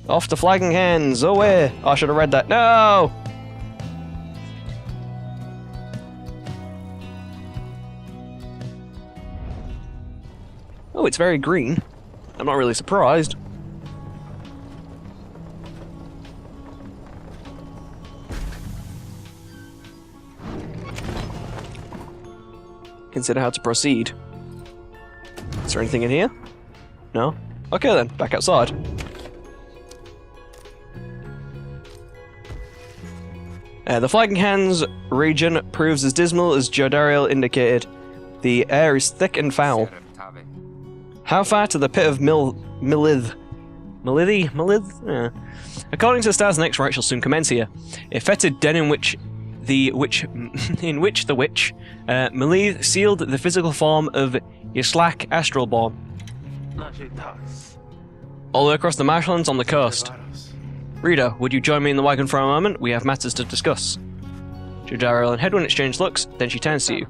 Off the flagging hands, away! Oh, I should have read that. No! Oh, it's very green. I'm not really surprised. Consider how to proceed. Is there anything in here? No? Okay then, back outside. The Flagging Hands region proves as dismal as Jodariel indicated. The air is thick and foul. How far to the pit of Milith? Yeah. According to the stars, the next rite shall soon commence here. A fetid den in which the witch, Milith sealed the physical form of Yislak Astralborn. All the way across the marshlands on the coast. Reader, would you join me in the wagon for a moment? We have matters to discuss. Jodariel and Hedwyn exchange looks, then she turns to you.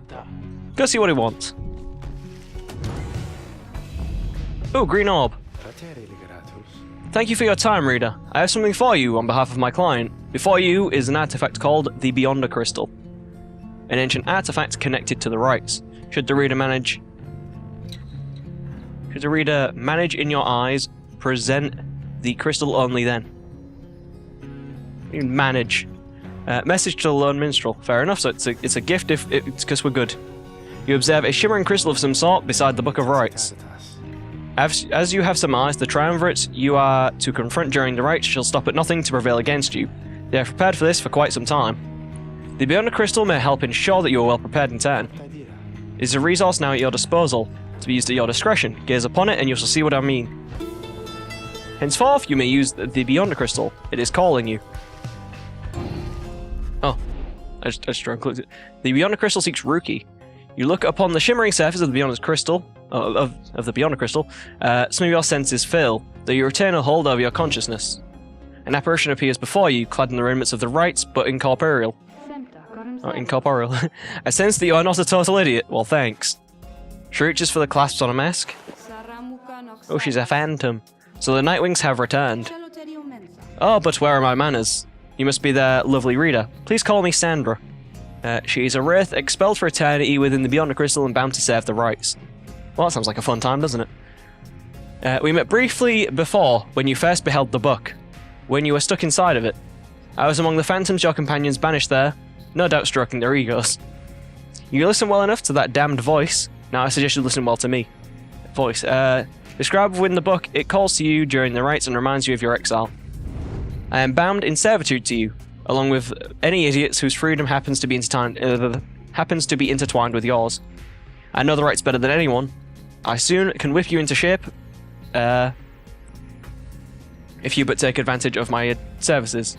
Go see what he wants. Oh, green orb. Thank you for your time, reader. I have something for you on behalf of my client. Before you is an artifact called the Beyonder Crystal. An ancient artifact connected to the rites. Should the reader manage in your eyes, present the crystal only then. Manage. Message to the lone minstrel. Fair enough, so it's a gift if it's because we're good. You observe a shimmering crystal of some sort beside the Book of Rites. As you have surmised, the triumvirates you are to confront during the rites shall stop at nothing to prevail against you. They have prepared for this for quite some time. The Beyonder Crystal may help ensure that you are well prepared in turn. It is a resource now at your disposal, to be used at your discretion. Gaze upon it and you shall see what I mean. Henceforth, you may use the Beyonder Crystal. It is calling you. Oh, I just clicked it. The Beyonder Crystal seeks Rookie. You look upon the shimmering surface of the Beyonder Crystal, of the Beyonder Crystal. Some of your senses fail, though you retain a hold over your consciousness. An apparition appears before you, clad in the raiments of the rites, but incorporeal. Oh, incorporeal. I sense that you are not a total idiot. Well, thanks. She reaches for the clasps on a mask. Oh, she's a phantom. So the Nightwings have returned. Oh, but where are my manners? You must be their lovely reader. Please call me Sandra. She is a wraith expelled for eternity within the Beyonder Crystal and bound to serve the rites. Well, that sounds like a fun time, doesn't it? We met briefly before, when you first beheld the book. When you were stuck inside of it. I was among the phantoms your companions banished there, no doubt stroking their egos. You listen well enough to that damned voice. Now I suggest you listen well to me. Voice. Described within the book, it calls to you during the rites and reminds you of your exile. I am bound in servitude to you, along with any idiots whose freedom happens to be intertwined with yours. I know the rites better than anyone. I soon can whip you into shape, if you but take advantage of my services.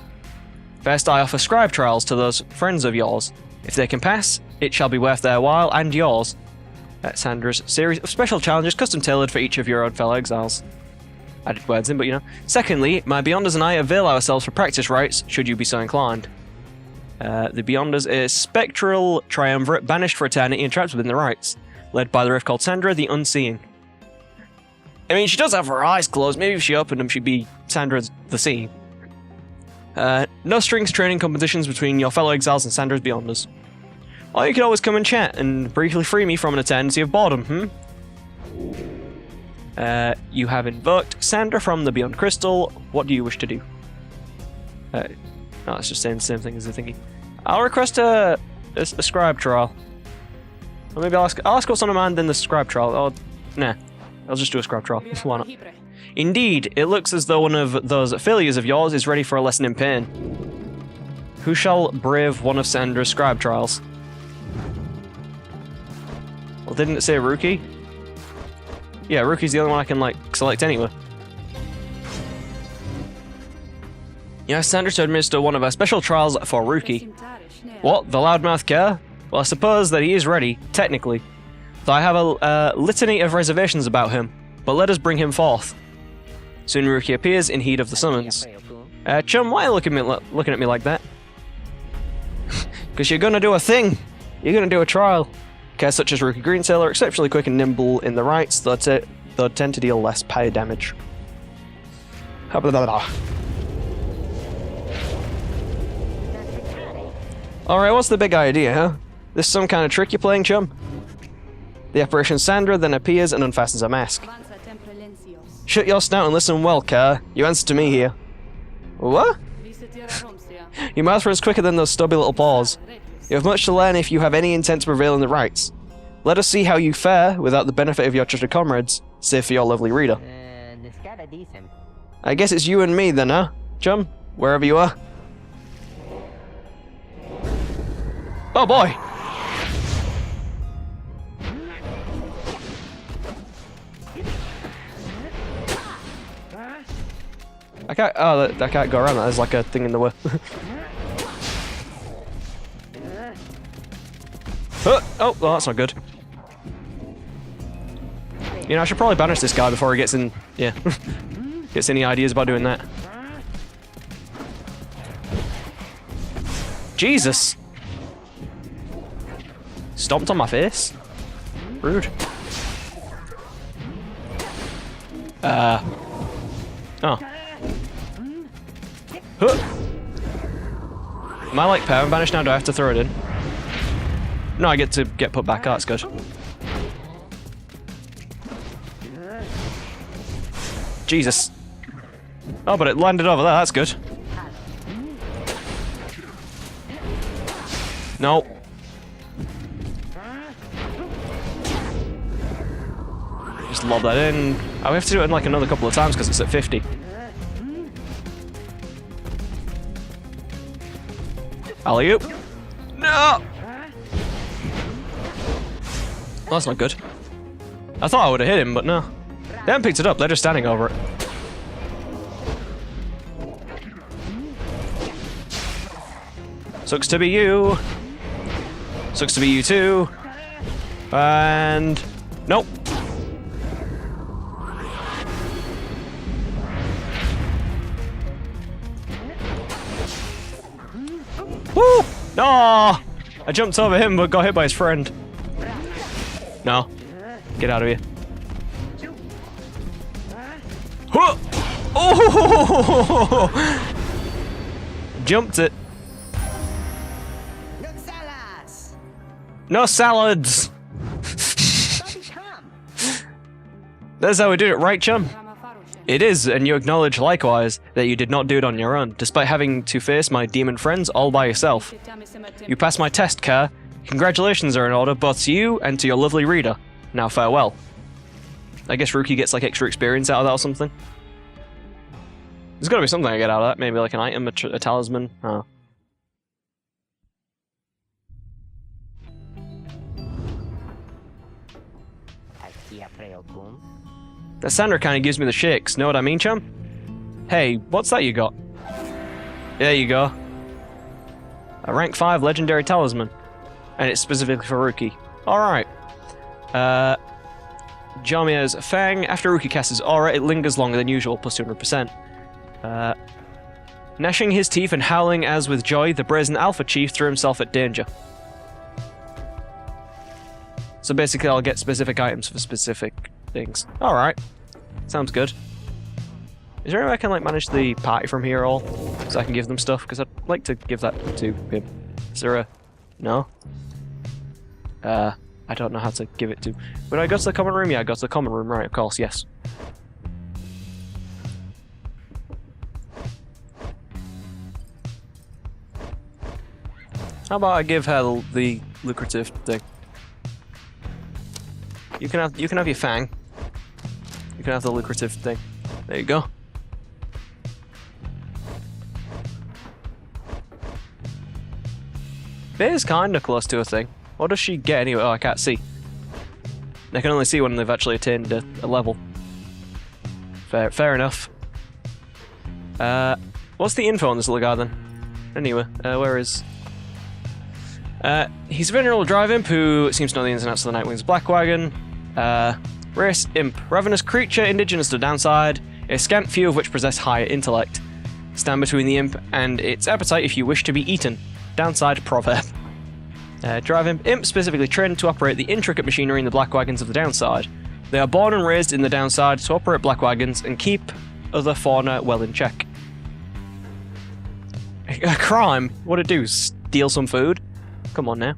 First, I offer scribe trials to those friends of yours. If they can pass, it shall be worth their while and yours. Sandra's series of special challenges custom-tailored for each of your own fellow exiles. Added words in, but you know. Secondly, my Beyonders and I avail ourselves for practice rites, should you be so inclined. The Beyonders is a spectral triumvirate banished for eternity and trapped within the rites, led by the wraith called Sandra the Unseeing. I mean, she does have her eyes closed. Maybe if she opened them, she'd be Sandra the Seeing. No strings training competitions between your fellow exiles and Sandra's Beyonders. Or you could always come and chat and briefly free me from an eternity of boredom, You have invoked Sandra from the Beyond Crystal. What do you wish to do? No, it's just saying the same thing as the thingy. I'll request a scribe trial. Or maybe I'll ask what's on my mind, then the scribe trial. Or, nah, I'll just do a scribe trial. Why not? Indeed, it looks as though one of those failures of yours is ready for a lesson in pain. Who shall brave one of Sandra's scribe trials? Well, didn't it say Rookie? Yeah, Rookie's the only one I can, select anyway. You asked Sandra to administer one of our special trials for Rookie. What, the loudmouth care? Well, I suppose that he is ready, technically. Though I have a litany of reservations about him, but let us bring him forth. Soon Rookie appears in heed of the summons. Chum, why are you looking at me like that? Because you're gonna do a thing! You're gonna do a trial. Cares such as Rookie Greensail are exceptionally quick and nimble in the rites, though tend to deal less pyre damage. Alright, what's the big idea, huh? This some kind of trick you're playing, chum? The apparition Sandra then appears and unfastens her mask. Shut your snout and listen well, Car. You answer to me here. What? Your mouth runs quicker than those stubby little paws. You have much to learn if you have any intent to prevail in the rites. Let us see how you fare without the benefit of your trusted comrades, save for your lovely reader. I guess it's you and me then, huh, chum? Wherever you are. Oh boy! I can't. Oh, I can't go around that. There's like a thing in the way. Oh, well, that's not good. You know, I should probably banish this guy before he gets in. Yeah, gets any ideas about doing that. Jesus! Stomped on my face. Rude. Oh. Huh. Am I like power banished now? Do I have to throw it in? No, I get to get put back. Oh, that's good. Jesus. Oh, but it landed over there. That's good. No. Just lob that in. Oh, we have to do it in like another couple of times because it's at 50. Alley-oop. No! Well, that's not good. I thought I would have hit him, but no. They haven't picked it up, they're just standing over it. Sucks to be you. Sucks to be you too. And... nope. Woo! No! I jumped over him but got hit by his friend. No. Get out of here. Oh! Jumped it. No salads! That's how we do it, right, chum? It is, and you acknowledge likewise that you did not do it on your own, despite having to face my demon friends all by yourself. You passed my test, Car. Congratulations are in order, both to you and to your lovely reader. Now farewell. I guess Rookie gets like extra experience out of that or something. There's gotta be something I get out of that, maybe like an item, a talisman. Oh. That Sandra kind of gives me the shakes, know what I mean, chum? Hey, what's that you got? There you go. A rank 5 legendary talisman. And it's specifically for Rookie. Alright. Jarmir's Fang. After Rookie casts his aura, it lingers longer than usual, plus 200%. Gnashing his teeth and howling as with joy, the brazen Alpha Chief threw himself at danger. So basically I'll get specific items for specific things. Alright. Sounds good. Is there any way I can like manage the party from here at all? So I can give them stuff? Because I'd like to give that to him. Is there a... no? I don't know how to give it to... When I go to the common room? Yeah, I go to the common room, right, of course, yes. How about I give her the lucrative thing? You can have your Fang. You can have the lucrative thing. There you go. It is kinda close to a thing. What does she get anyway? Oh, I can't see. I can only see when they've actually attained a level. Fair enough. What's the info on this little guy then? Anyway, where is... he's a venerable drive imp who seems to know the ins and outs of the Nightwing's Black Wagon. Race imp. Ravenous creature indigenous to Downside, a scant few of which possess higher intellect. Stand between the imp and its appetite if you wish to be eaten. Downside proverb. Drive imp. Imp specifically trained to operate the intricate machinery in the Black Wagons of the Downside. They are born and raised in the Downside to operate Black Wagons and keep other fauna well in check. A crime? What'd it do? Steal some food? Come on now.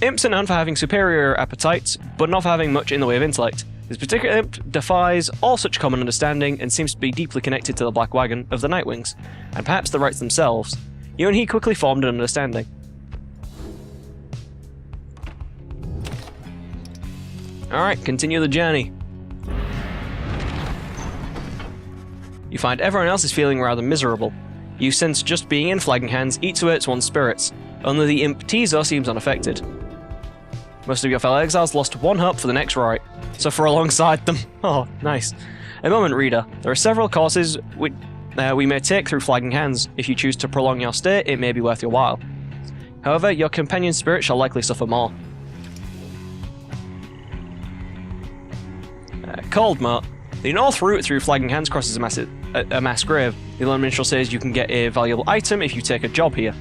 Imps are known for having superior appetites, but not for having much in the way of intellect. This particular imp defies all such common understanding and seems to be deeply connected to the Black Wagon of the Nightwings, and perhaps the Rites themselves. You and he quickly formed an understanding. Alright, continue the journey. You find everyone else is feeling rather miserable. You sense just being in Flagging Hands eats away at one's spirits. Only the imp Teaser seems unaffected. Most of your fellow exiles lost one hope for the next rite. Suffer alongside them. Oh, nice. A moment, reader. There are several courses we may take through Flagging Hands. If you choose to prolong your stay, it may be worth your while. However, your companion spirit shall likely suffer more. Cold Moat. The north route through Flagging Hands crosses a mass grave. The Lone Minstrel says you can get a valuable item if you take a job here.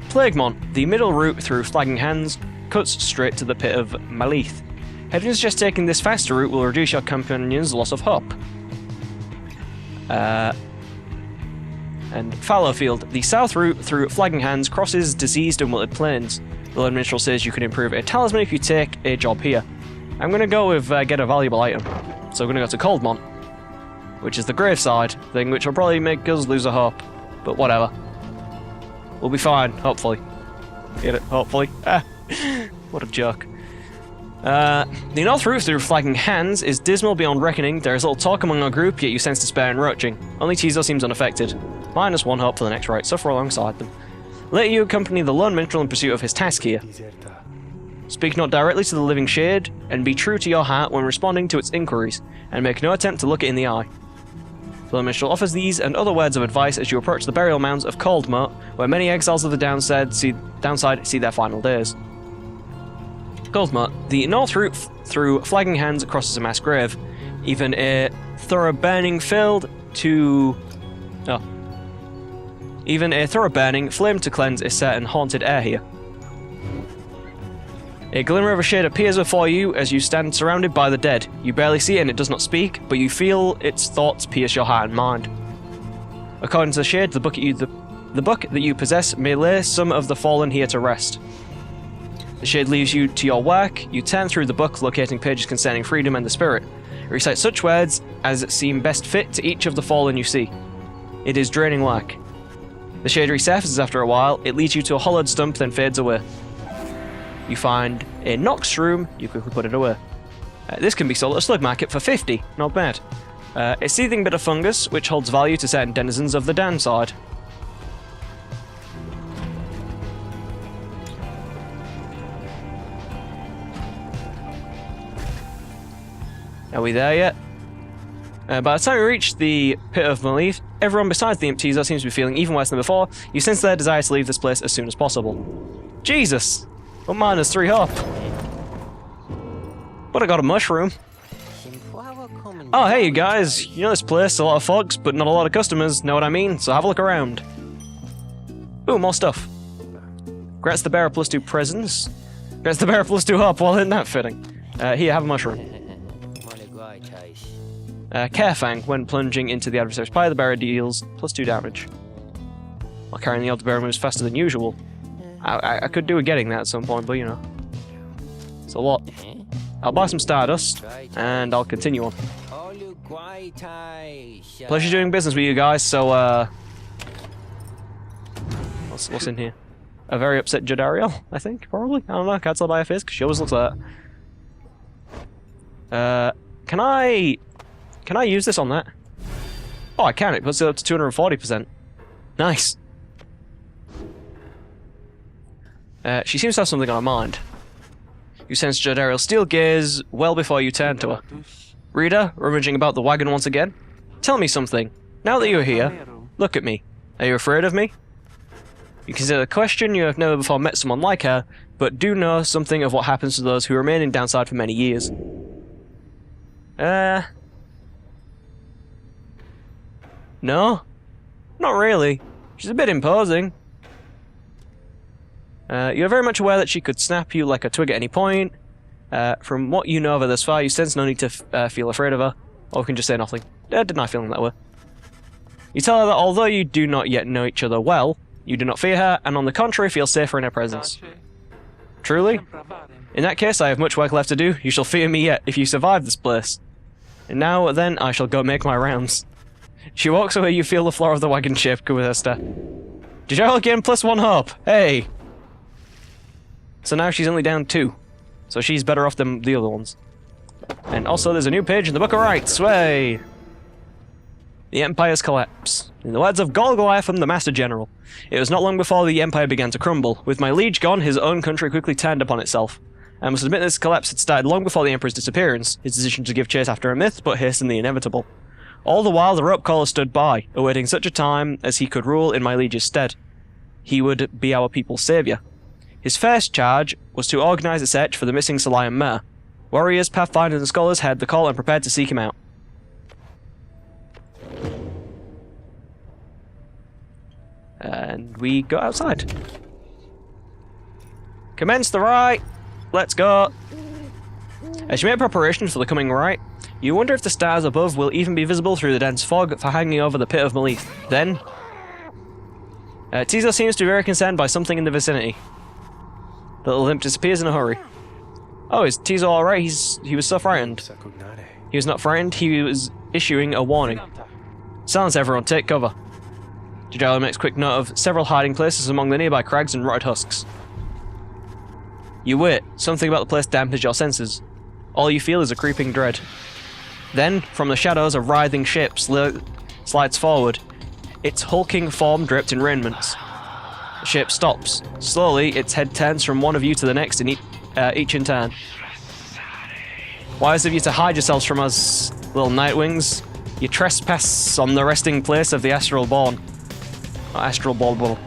Plaguemont. The middle route through Flagging Hands cuts straight to the pit of Malith. Heading suggests taking this faster route will reduce your companion's loss of hope. And Fallowfield. The south route through Flagging Hands crosses diseased and wilted plains. The Lone Minstrel says you can improve a talisman if you take a job here. I'm going to go with get a valuable item. So we're going to go to Coldmont, which is the graveside thing, which will probably make us lose a hope. But whatever. We'll be fine, hopefully. Get it? Hopefully. Ah, what a joke. The north route through Flagging Hands is dismal beyond reckoning. There is little talk among our group, yet you sense despair and roaching. Only Tizo seems unaffected. Minus one hope for the next rite. Suffer alongside them. Later you accompany the Lone Minstrel in pursuit of his task here. Speak not directly to the living shade, and be true to your heart when responding to its inquiries, and make no attempt to look it in the eye. The Lone Minstrel offers these and other words of advice as you approach the burial mounds of Coldmoat, where many exiles of the downside see their final days. Coldmoat. The north route through Flagging Hands crosses a mass grave. Even a thorough burning flame to cleanse a certain haunted air here. A glimmer of a shade appears before you as you stand surrounded by the dead. You barely see it and it does not speak, but you feel its thoughts pierce your heart and mind. According to the shade, the book that you possess may lay some of the fallen here to rest. The shade leaves you to your work. You turn through the book, locating pages concerning freedom and the spirit. Recite such words as seem best fit to each of the fallen you see. It is draining work. The shade resurfaces after a while. It leads you to a hollowed stump, then fades away. You find a Nox room, you quickly put it away. This can be sold at a slug market for 50, not bad. A seething bit of fungus, which holds value to certain denizens of the downside. Are we there yet? By the time we reach the pit of Malith, everyone besides the Imp Teaser seems to be feeling even worse than before. You sense their desire to leave this place as soon as possible. Jesus! But mine is 3 up. But I got a mushroom. Oh, hey you guys. You know this place, a lot of folks, but not a lot of customers, know what I mean? So have a look around. Ooh, more stuff. Grants the bearer +2 presents. Grants the bearer +2 up, well, isn't that fitting? Here, have a mushroom. Carefang, when plunging into the adversary's pyre, the bearer deals +2 damage. While carrying the odd, the bearer moves faster than usual. I could do with getting that at some point, but you know. It's a lot. I'll buy some Stardust, and I'll continue on. Pleasure doing business with you guys, so, what's in here? A very upset Jadariel, I think, probably? I don't know, can't tell by her face, because she always looks like that. Can I use this on that? Oh, I can, it puts it up to 240%. Nice. She seems to have something on her mind. You sense Jadariel's steel gaze well before you turn to her. Reader, rummaging about the wagon once again. Tell me something. Now that you're here, look at me. Are you afraid of me? You consider the question you have never before met someone like her, but do know something of what happens to those who remain in downside for many years. No? Not really. She's a bit imposing. You're very much aware that she could snap you like a twig at any point. From what you know of her thus far, you sense no need to feel afraid of her. Or we can just say nothing. Didn't I feel that way? You tell her that although you do not yet know each other well, you do not fear her, and on the contrary feel safer in her presence. Truly? In that case, I have much work left to do. You shall fear me yet, if you survive this place. And now, then, I shall go make my rounds. She walks away, you feel the floor of the wagon shake with her step. Did you all gain +1 hope? Hey! So now she's only down 2. So she's better off than the other ones. And also there's a new page in the Book of Rites. Way! The Empire's collapse. In the words of Golgoliatham, the Master General, it was not long before the Empire began to crumble. With my liege gone, his own country quickly turned upon itself. I must admit this collapse had started long before the Emperor's disappearance. His decision to give chase after a myth, but hastened the inevitable. All the while, the rope caller stood by, awaiting such a time as he could rule in my liege's stead. He would be our people's saviour. His first charge was to organise a search for the missing Solian mare. Warriors, pathfinders and scholars heard the call and prepared to seek him out. And we go outside. Commence the rite! Let's go! As you make preparations for the coming rite, you wonder if the stars above will even be visible through the dense fog for hanging over the pit of Malith. Then... Tizo seems to be very concerned by something in the vicinity. The little imp disappears in a hurry. Oh, is Tizo alright? He was so frightened. He was not frightened, he was issuing a warning. Silence everyone, take cover. Jajalo makes quick note of several hiding places among the nearby crags and rotted husks. You wait, something about the place dampens your senses. All you feel is a creeping dread. Then, from the shadows, a writhing shape slides forward, its hulking form draped in raiments. The shape stops. Slowly, its head turns from one of you to the next, in each in turn. Wise of you to hide yourselves from us, little nightwings. You trespass on the resting place of the astral born. Astral ball.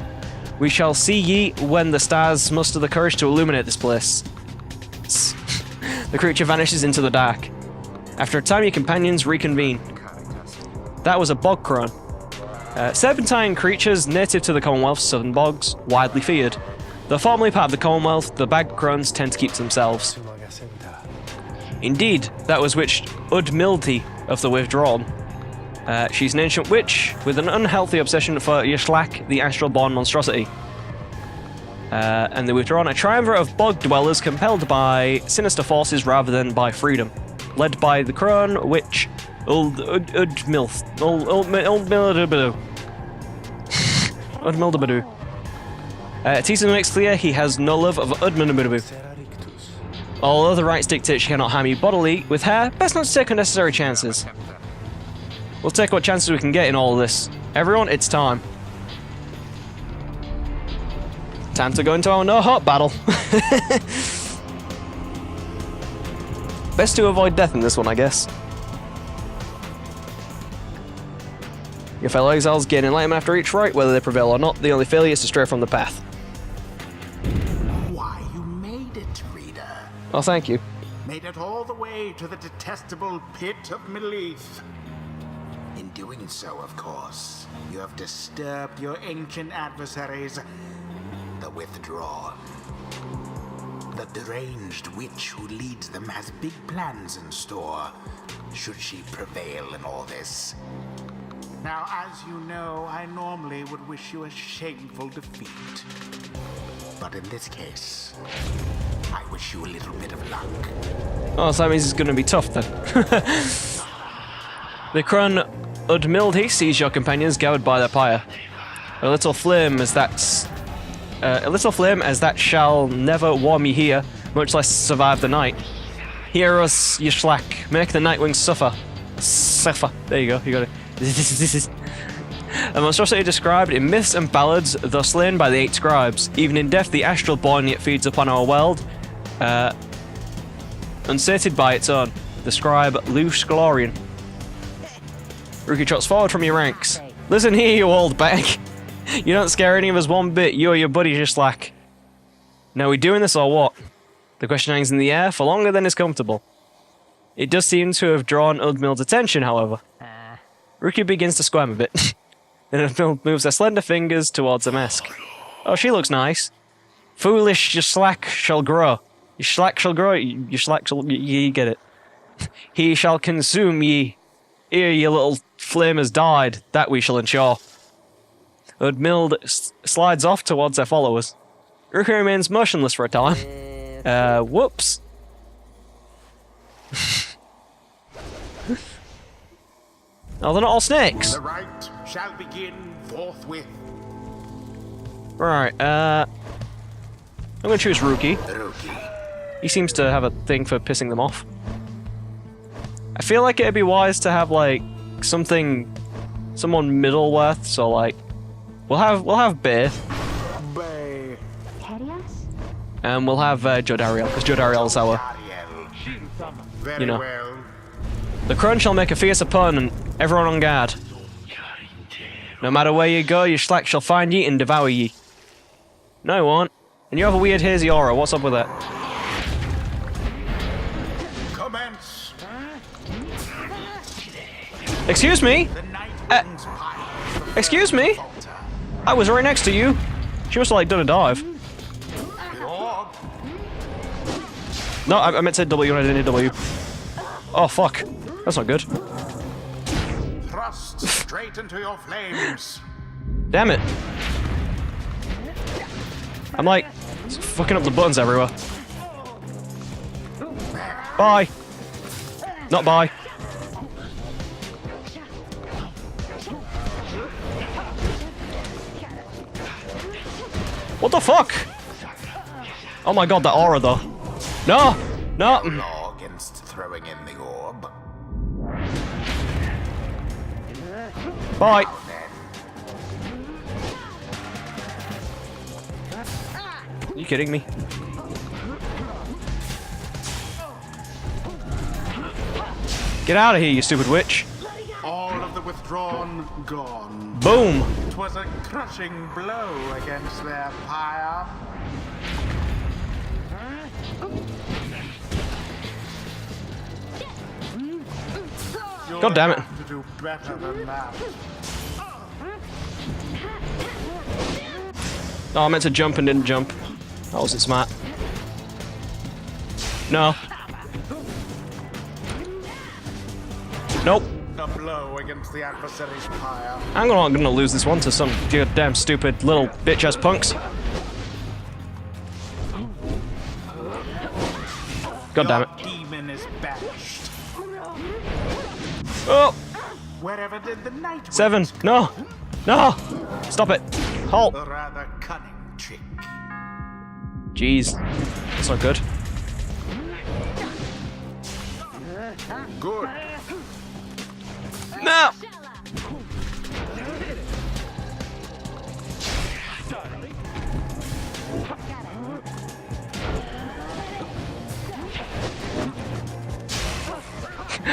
We shall see ye when the stars muster the courage to illuminate this place. The creature vanishes into the dark. After a time, your companions reconvene. That was a bog crone. Serpentine creatures native to the Commonwealth's southern bogs, widely feared. Though formerly part of the Commonwealth, the bag crones tend to keep to themselves. Indeed, that was witch Udmilti of the Withdrawn. She's an ancient witch with an unhealthy obsession for Yishlak, the astral-born monstrosity. And the Withdrawn, a triumvirate of bog dwellers compelled by sinister forces rather than by freedom. Led by the crone witch Udmildabadu. Tizo makes clear he has no love of Udmildabadu. Although the rights dictate she cannot harm you bodily, with her, best not to take unnecessary chances. We'll take what chances we can get in all of this. Everyone, it's time. Time to go into our no-hope battle. Best to avoid death in this one, I guess. Your fellow exiles gain enlightenment after each rite, whether they prevail or not. The only failure is to stray from the path. Why, you made it, reader. Oh, thank you. Made it all the way to the detestable pit of Malith. In doing so, of course, you have disturbed your ancient adversaries, the Withdrawn. The deranged witch who leads them has big plans in store, should she prevail in all this. Now, as you know, I normally would wish you a shameful defeat. But in this case, I wish you a little bit of luck. Oh, so that means it's going to be tough then. The crone Udmildi sees your companions gathered by their pyre. A little flame as that shall never warm ye here, much less survive the night. Hear us, Yishlak, make the nightwings suffer. Suffer. There you go, you got it. A monstrosity described in myths and ballads, though slain by the 8 scribes. Even in death, the astral born yet feeds upon our world, unsated by its own. The scribe Luce Glorian. Rookie trots forward from your ranks. Listen here, you old bag. You don't scare any of us one bit, you or your buddy Yishlak. Now we doing this or what? The question hangs in the air for longer than is comfortable. It does seem to have drawn Udmild's attention, however. Rookie begins to squirm a bit. Then Udmild moves her slender fingers towards the mask. Oh, she looks nice. Foolish Yishlak shall grow. Yishlak shall grow. Yishlak shall... Ye get it. He shall consume ye. Here, you little flame has died. That we shall ensure. Udmild slides off towards their followers. Ruki remains motionless for a time. Whoops. Oh, they're not all snakes. The rite shall begin forthwith. Right, I'm gonna choose Ruki. Ruki. He seems to have a thing for pissing them off. I feel like it'd be wise to have like someone Middleworth. So like, we'll have Bay, Bay. and we'll have Jodariel, because Jodariel's our, Very you know. well. The crunch shall make a fierce opponent. Everyone on guard. No matter where you go, your slack shall find ye and devour ye. No, it won't. And you have a weird hazy aura. What's up with that? Commence. Excuse me? The night wings Pyre. Excuse me? Falter. I was right next to you. She must have like done a dive. The orb. No, I meant to hit W and I didn't hit W. Oh fuck. That's not good. Thrust straight into your flames. Damn it. I'm like fucking up the buttons everywhere. Bye. Not bye. What the fuck? Oh my god, that aura though. No! No! Law against throwing in the orb. Bye. Are you kidding me? Get out of here, you stupid witch. All of the withdrawn gone. Boom. 'Twas a crushing blow against their pyre. God damn it. You'll have to do better than that. Oh, I meant to jump and didn't jump. That wasn't smart. No. Nope. A blow against the adversary's pyre. I'm not gonna lose this one to some goddamn stupid little bitch-ass punks. God damn it. Your demon is banished. Oh! Wherever did the night 7. wings No! No! Stop it. Halt. A rather cunning trick. Jeez. That's not good. Good. No!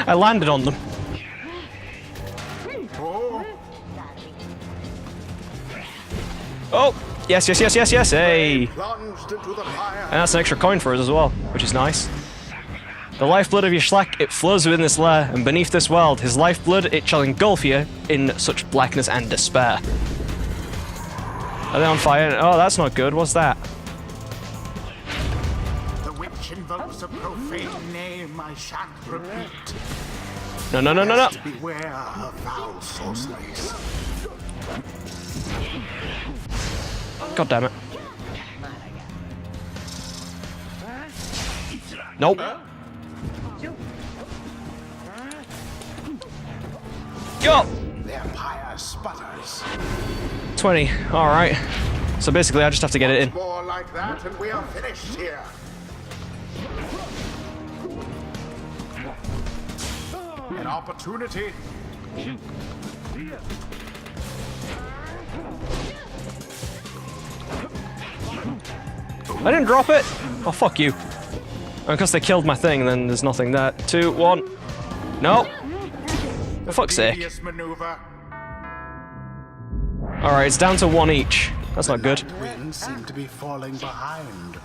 I landed on them. Oh, Oh! Yes, yes, yes, yes, yes, hey! plunged into the pyre. And that's an extra coin for us as well, which is nice. The lifeblood of your Shlack, it flows within this lair, and beneath this world, his lifeblood, it shall engulf you in such blackness and despair. Are they on fire? Oh, that's not good. What's that? The witch invokes a profane name I shan't repeat. No, no, no, no, no! Beware her foul sorceries. God damn it. Nope. Yo! Their pyre sputters. 20. Alright. So basically, I just have to get it in. More like that, and we are finished here. An opportunity. I didn't drop it! Oh, fuck you. Because they killed my thing, then there's nothing there. 2, 1. No! For fuck's sake. Devious maneuver. Alright, it's down to 1 each. That's not good. Winds seem to be falling behind.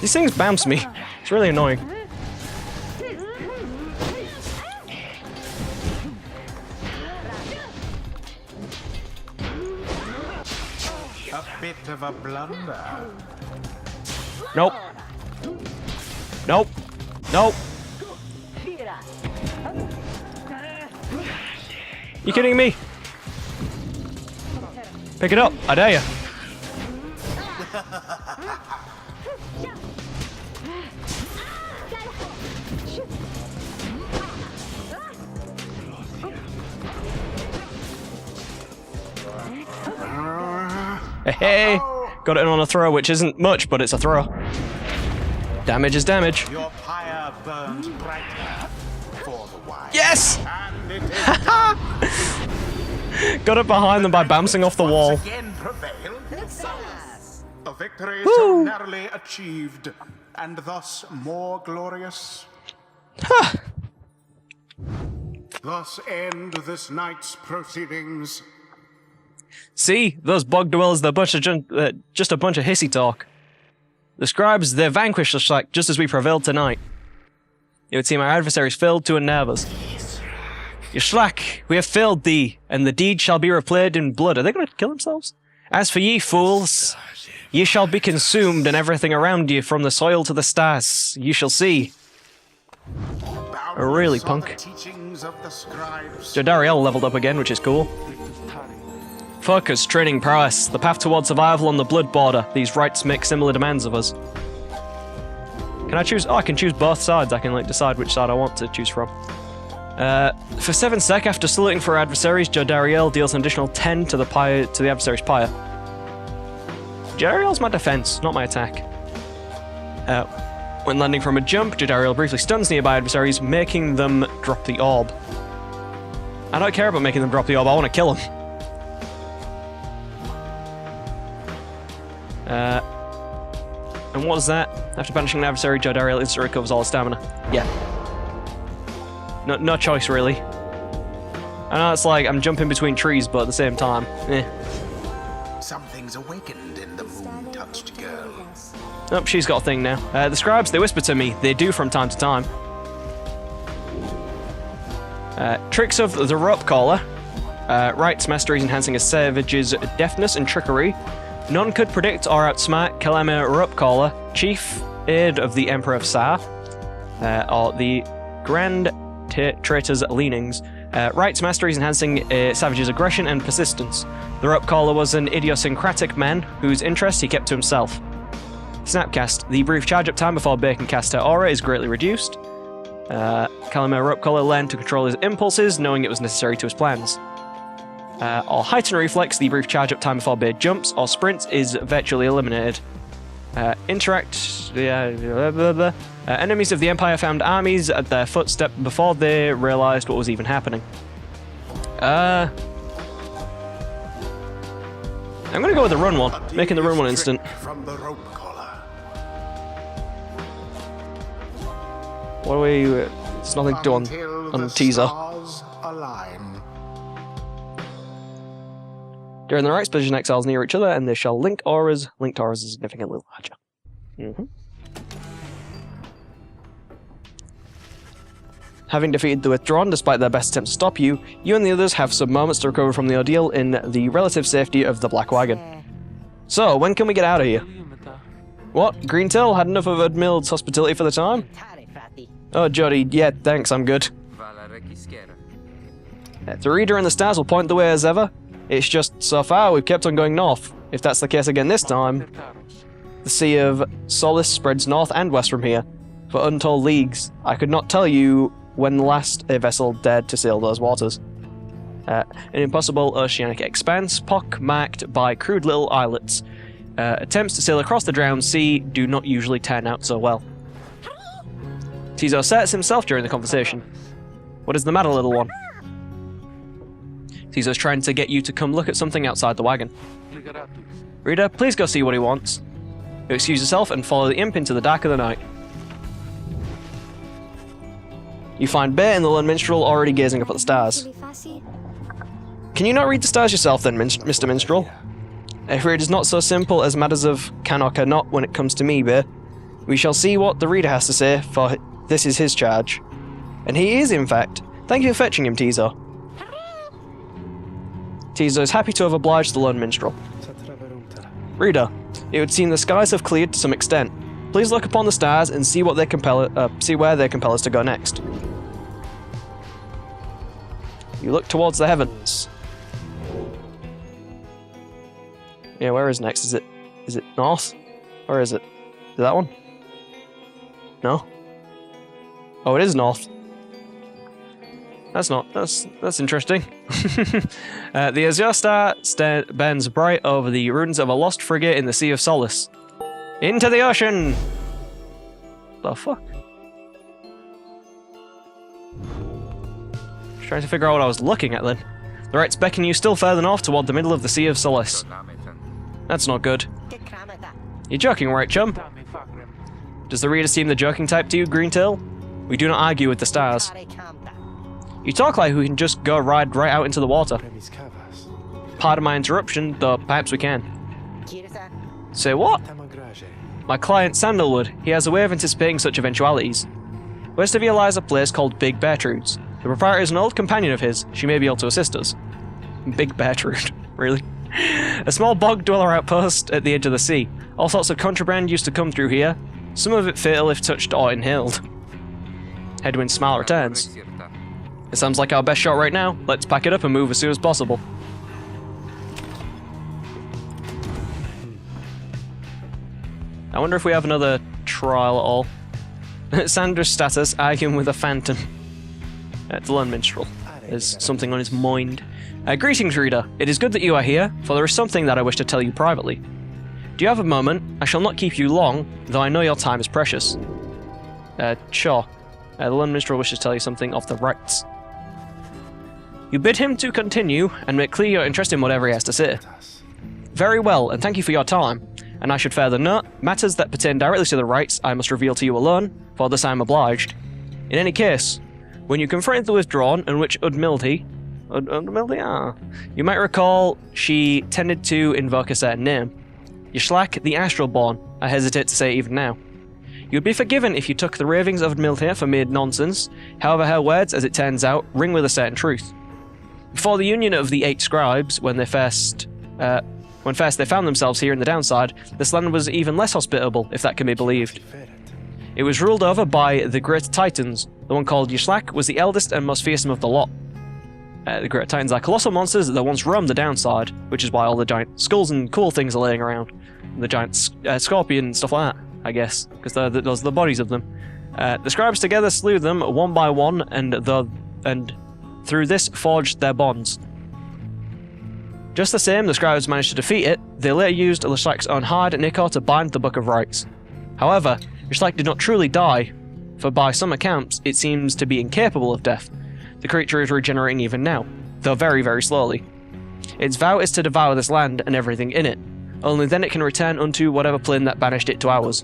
These things bounce me. It's really annoying. A bit of a blunder. Nope. Nope. Nope. You kidding me? Pick it up, I dare you. Hey, got it in on a throw, which isn't much, but it's a throw. Damage is damage. Your pyre burns brighter for the while. Yes! And it is Got it behind them by bouncing off the wall. once again prevailed. A victory so narrowly achieved, and thus more glorious. Thus end this night's proceedings. See, those bog dwellers, they're just a bunch of hissy talk. The scribes, they're vanquished just as we prevailed tonight. It would seem our adversaries failed to unnerve us. Yishlak, we have failed thee, and the deed shall be replayed in blood. Are they going to kill themselves? As for ye fools, ye shall be consumed, and everything around you, from the soil to the stars, you shall see. Really, punk. Jodariel leveled up again, which is cool. Focus, training prowess, the path towards survival on the blood border. These rites make similar demands of us. Can I choose? Oh, I can choose both sides. I can decide which side I want to choose from. For 7 sec, after saluting for adversaries, Jodariel deals an additional 10 to the adversary's pyre. Jodariel's my defense, not my attack. When landing from a jump, Jodariel briefly stuns nearby adversaries, making them drop the orb. I don't care about making them drop the orb, I want to kill them. And what is that? After banishing an adversary, Jodariel instantly recovers all his stamina. Yeah. No choice, really. I know it's like I'm jumping between trees, but at the same time, Something's awakened in the moon-touched girl. Oh, she's got a thing now. The scribes, they whisper to me. They do from time to time. Tricks of the rope caller. Rites, masteries enhancing a savage's deafness and trickery. None could predict or outsmart Kalama Rupcaller, chief aide of the Emperor of Sa, or the Grand Traitor's leanings. Rites, masteries enhancing a savage's aggression and persistence. The Rupcaller was an idiosyncratic man whose interests he kept to himself. Snapcast, the brief charge-up time before Bacon cast her aura is greatly reduced. Kalama Rupcaller learned to control his impulses, knowing it was necessary to his plans. Or Heighten Reflex, the brief charge-up time before Bade jumps or sprints is virtually eliminated. Interact... enemies of the Empire found armies at their footstep before they realised what was even happening. I'm gonna go with the run one, making the run one instant. From the rope collar. What do we... There's nothing to do on the teaser. Stars align. During the Rites, position exiles near each other, and they shall link auras. Linked auras are significantly larger. Having defeated the Withdrawn, despite their best attempts to stop you, you and the others have some moments to recover from the ordeal in the relative safety of the Black Wagon. So, when can we get out of here? What? Greentail had enough of Admiral's hospitality for the time? Oh, Jody, yeah, thanks, I'm good. The Reader and the Stars will point the way as ever. It's just, so far, we've kept on going north. If that's the case again this time, the Sea of Solace spreads north and west from here, for untold leagues. I could not tell you when last a vessel dared to sail those waters. An impossible oceanic expanse, pock-marked by crude little islets. Attempts to sail across the drowned sea do not usually turn out so well. Tizo asserts himself during the conversation. What is the matter, little one? Tizo's trying to get you to come look at something outside the wagon. Reader, please go see what he wants. You excuse yourself and follow the imp into the dark of the night. You find Bear and the lone minstrel already gazing up at the stars. Can you not read the stars yourself then, Mr. Minstrel? I fear it is not so simple as matters of can or cannot when it comes to me, Bear. We shall see what the Reader has to say, for this is his charge. And he is, in fact. Thank you for fetching him, Tizo. Tizo is happy to have obliged the lone minstrel. Reader, it would seem the skies have cleared to some extent. Please look upon the stars and see what they see where they compel us to go next. You look towards the heavens. Yeah, where is next? Is it north? Where is it? Is that one? No? Oh, it is north. That's interesting. The azure star bends bright over the ruins of a lost frigate in the Sea of Solace. Into the ocean! The fuck? Just trying to figure out what I was looking at then. The Rites beckon you still further north toward the middle of the Sea of Solace. That's not good. You're joking, right, chum? Does the reader seem the joking type to you, Greentail? We do not argue with the stars. You talk like we can just go ride right out into the water. Pardon my interruption, though perhaps we can. Say what? My client Sandalwood, he has a way of anticipating such eventualities. West of here lies a place called Big Beartrudes. The proprietor is an old companion of his, she may be able to assist us. Big Beartrude, really? A small bog dweller outpost at the edge of the sea. All sorts of contraband used to come through here, some of it fatal if touched or inhaled. Headwind's smile returns. It sounds like our best shot right now. Let's pack it up and move as soon as possible. I wonder if we have another trial at all. Sandra's status, arguing with a phantom. The Lone Minstrel. There's something on his mind. Greetings, reader. It is good that you are here, for there is something that I wish to tell you privately. Do you have a moment? I shall not keep you long, though I know your time is precious. Sure. The Lone Minstrel wishes to tell you something of the Rites. You bid him to continue, and make clear your interest in whatever he has to say. Very well, and thank you for your time. And I should further note, matters that pertain directly to the Rites I must reveal to you alone, for this I am obliged. In any case, when you confronted the Withdrawn, in which Udmildy, you might recall she tended to invoke a certain name. Yshlak the Astralborn, I hesitate to say even now. You would be forgiven if you took the ravings of Udmildy for mere nonsense, however her words, as it turns out, ring with a certain truth. Before the union of the 8 scribes, when first they found themselves here in the downside, this land was even less hospitable, if that can be believed. It was ruled over by the Great Titans. The one called Yshlak was the eldest and most fearsome of the lot. The Great Titans are colossal monsters that once roamed the downside, which is why all the giant skulls and cool things are laying around. The giant scorpion and stuff like that, I guess, because those are the bodies of them. The scribes together slew them one by one, and through this forged their bonds. Just the same, the scribes managed to defeat it. They later used Yshlak's own hide at Nikor to bind the Book of Rites. However, Yshlak did not truly die, for by some accounts it seems to be incapable of death. The creature is regenerating even now, though very, very slowly. Its vow is to devour this land and everything in it. Only then it can return unto whatever plane that banished it to ours.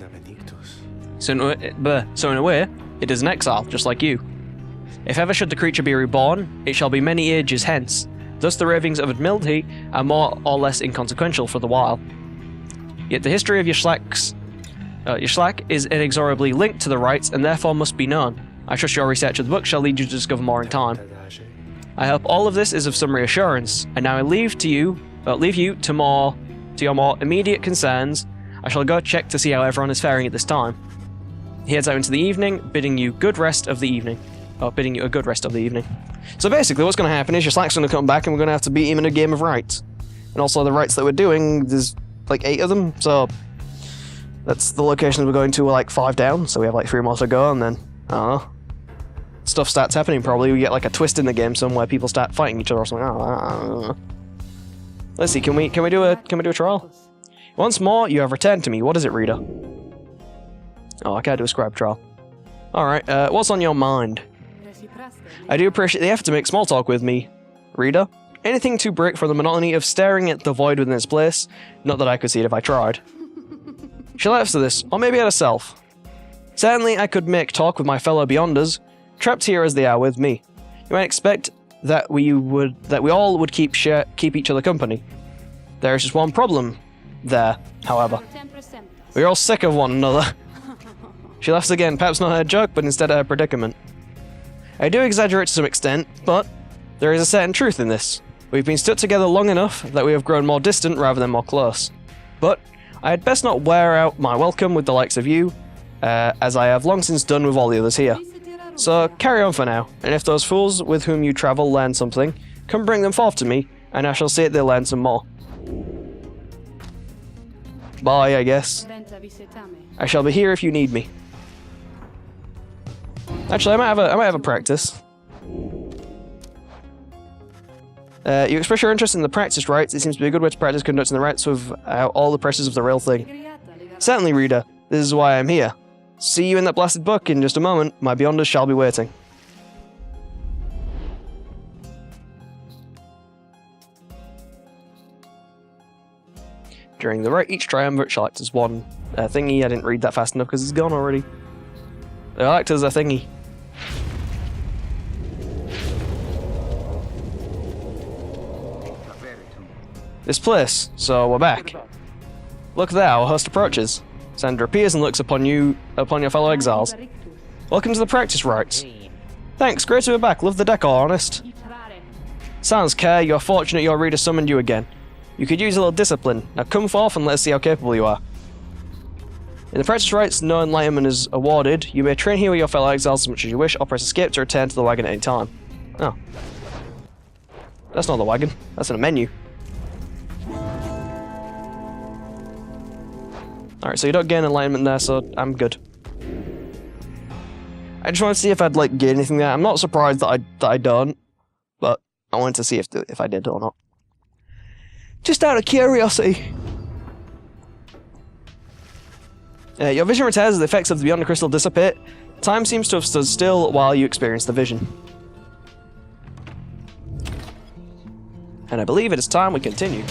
So in a way, it is an exile, just like you. If ever should the creature be reborn, it shall be many ages hence. Thus the ravings of Udmildy are more or less inconsequential for the while. Yet the history of Yshlak is inexorably linked to the Rites and therefore must be known. I trust your research of the book shall lead you to discover more in time. I hope all of this is of some reassurance, and now I leave you to your more immediate concerns. I shall go check to see how everyone is faring at this time. He heads out into the evening, bidding you a good rest of the evening. So basically what's going to happen is Yshlak's going to come back and we're going to have to beat him in a game of Rites. And also the Rites that we're doing, there's like 8 of them, so that's the locations we're going to. We're like 5 down, so we have like 3 more to go, and then, I don't know, stuff starts happening probably. We get like a twist in the game somewhere, people start fighting each other or something. I don't know. Let's see, can we do a trial? Once more, you have returned to me. What is it, reader? Oh, I can't do a scribe trial. Alright, what's on your mind? I do appreciate the effort to make small talk with me, reader. Anything to break from the monotony of staring at the void within its place. Not that I could see it if I tried. She left for this, or maybe at herself. Certainly I could make talk with my fellow Beyonders, trapped here as they are with me. You might expect that we all would keep each other company. There is just one problem there, however. We're all sick of one another. She laughs again, perhaps not her joke, but instead her predicament. I do exaggerate to some extent, but there is a certain truth in this. We've been stuck together long enough that we have grown more distant rather than more close. But I had best not wear out my welcome with the likes of you, as I have long since done with all the others here. So carry on for now, and if those fools with whom you travel learn something, come bring them forth to me, and I shall see that they learn some more. Bye, I guess. I shall be here if you need me. Actually, I might have a practice. You express your interest in the practice rites. It seems to be a good way to practice conducting the rites without all the pressures of the real thing. Certainly, reader. This is why I'm here. See you in that blasted book in just a moment. My Beyonders shall be waiting. During the rite, each triumvirate shall act as one thingy. I didn't read that fast enough because it's gone already. They'll act as a thingy. This place, so we're back. Look there, our host approaches. Sandra appears and looks upon your fellow exiles. Welcome to the practice rites. Thanks, great to be back. Love the decor, honest. Sans care, you're fortunate your reader summoned you again. You could use a little discipline. Now come forth and let's see how capable you are. In the practice rites, no enlightenment is awarded. You may train here with your fellow exiles as much as you wish, or press escape to return to the wagon at any time. Oh. That's not the wagon. That's in a menu. Alright, so you don't gain enlightenment there, so I'm good. I just wanted to see if I'd, like, gain anything there. I'm not surprised that I don't, but I wanted to see if I did or not. Just out of curiosity. Your vision returns as the effects of the Beyond the Crystal dissipate. Time seems to have stood still while you experience the vision. And I believe it is time we continue.